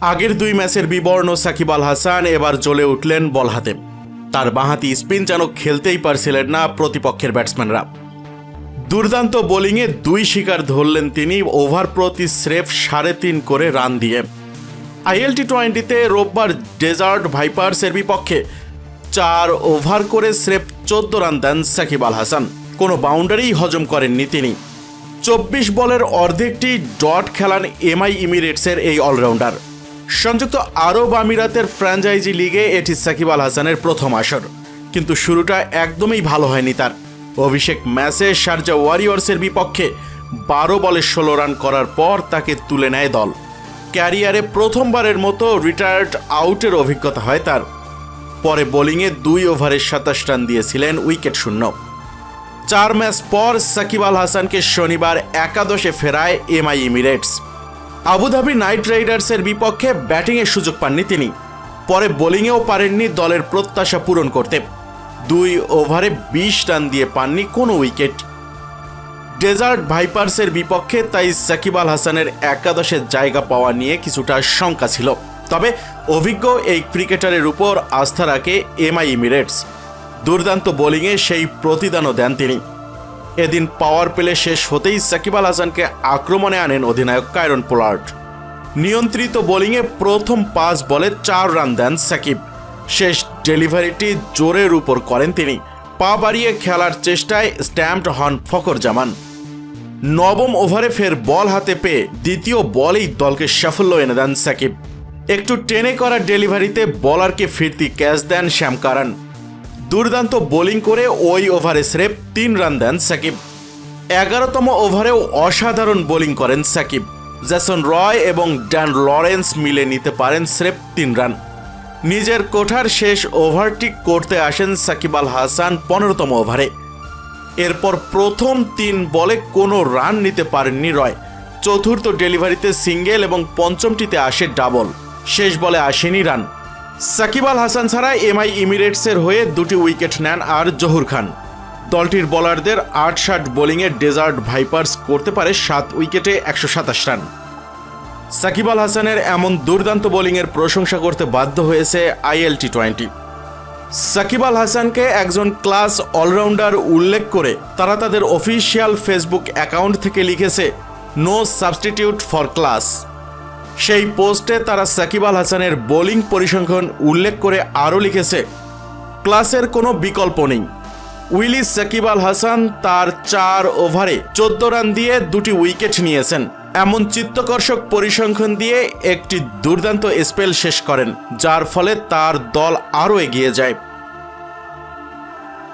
আগের দুই ম্যাচের বিবর্ণ সাকিব আল হাসান এবার জ্বলে উঠলেন বল হাতে। তার বাঁহাতি স্পিন যেন খেলতেই পারছিলেন না প্রতিপক্ষের ব্যাটসম্যানরা। দুর্দান্ত বোলিংয়ে দুই শিকার ধরলেন তিনি, ওভার প্রতি স্রেফ 3.5 করে রান দিয়ে। IL T20-তে রোববার ডেজার্ট ভাইপার্সের বিপক্ষে 4 ওভার করে স্রেফ 14 রান দেন সাকিব আল হাসান। কোনো বাউন্ডারিই হজম করেননি তিনি। 24 বলের অর্ধেকটি ডট খেলান MI এমিরেটসের এই অলরাউন্ডার। সংযুক্ত আরব আমিরাতের ফ্র্যাঞ্চাইজি লিগে এটি সাকিব আল হাসানের প্রথম আসর, কিন্তু শুরুটা একদমই ভালো হয়নি তার। অভিষেক ম্যাচে শারজা ওয়ারিয়র্সের বিপক্ষে 12 বলে 16 রান করার পর তাকে তুলে নেয় দল। ক্যারিয়ারে প্রথমবারের মতো রিটায়ার্ড আউটের অভিজ্ঞতা হয় তার। পরে বোলিংয়ে 2 ওভারে 27 রান দিয়েছিলেন উইকেট শূন্য। 4 ম্যাচ পর সাকিব আল হাসানকে শনিবার একাদশে ফেরায় MI এমিরেটস। আবুধাবি নাইট রাইডার্সের বিপক্ষে ব্যাটিংয়ের সুযোগ পাননি তিনি। পরে বোলিংয়েও পারেননি দলের প্রত্যাশা পূরণ করতে। 2 ওভারে 20 রান দিয়ে পাননি কোনো উইকেট। ডেজার্ট ভাইপার্সের বিপক্ষে তাই সাকিব আল হাসানের একাদশে জায়গা পাওয়া নিয়ে কিছুটা শঙ্কা ছিল। তবে অভিজ্ঞ এই ক্রিকেটারের উপর আস্থা রাখে MI এমিরেটস। দুর্দান্ত বোলিংয়ে সেই প্রতিদানও দেন তিনি। এদিন পাওয়ার প্লে শেষ হতেই সাকিব আল হাসানকে আক্রমণে আনেন অধিনায়ক কায়রন পোলার্ড। নিয়ন্ত্রিত বোলিংয়ে প্রথম 5 বলে 4 রান দেন সাকিব। শেষ ডেলিভারিটি জোরের উপর করেন তিনি। পা বাড়িয়ে খেলার চেষ্টায় স্ট্যাম্পড হন ফখর জামান। 9ম ওভারে ফের বল হাতে পেয়ে দ্বিতীয় বলেই দলকে সাফল্য এনে দেন সাকিব। একটু টেনে করা ডেলিভারিতে বলারকে ফিরতি ক্যাচ দেন শ্যাম কারান। দুর্দান্ত বোলিং করে ওই ওভারে স্রেফ 3 রান দেন সাকিব। 11তম ওভারেও অসাধারণ বোলিং করেন সাকিব। জ্যাসন রয় এবং ড্যান লরেন্স মিলে নিতে পারেন স্রেফ 3 রান। নিজের কোঠার শেষ ওভারটি করতে আসেন সাকিব আল হাসান 15তম ওভারে। এরপর প্রথম 3 বলে কোনো রান নিতে পারেননি রয়। চতুর্থ ডেলিভারিতে সিঙ্গেল এবং পঞ্চমটিতে আসে ডাবল। শেষ বলে আসেনি রান। সাকিব আল হাসান ছাড়া MI এমিরেটসের হয়ে 2টি উইকেট নেন আর জহুর খান। দলটির বোলারদের 8-60 বোলিংয়ে ডেজার্ট ভাইপার্স করতে পারে 7 উইকেটে 127 রান। সাকিব আল হাসানের এমন দুর্দান্ত বোলিংয়ের প্রশংসা করতে বাধ্য হয়েছে IL T20। সাকিব আল হাসানকে একজন ক্লাস অলরাউন্ডার উল্লেখ করে তারা তাদের অফিসিয়াল ফেসবুক অ্যাকাউন্ট থেকে লিখেছে, নো সাবস্টিটিউট ফর ক্লাস। সেই পোস্টে তারা সাকিব আল হাসানের বোলিং পরিসংখ্যান উল্লেখ করে আরও লিখেছে, ক্লাসের কোনো বিকল্প নেই। উইলি সাকিব আল হাসান তার 4 ওভারে 14 রান দিয়ে 2টি উইকেট নিয়েছেন। এমন চিত্তকর্ষক পরিসংখ্যান দিয়ে একটি দুর্দান্ত স্পেল শেষ করেন, যার ফলে তার দল আরও এগিয়ে যায়।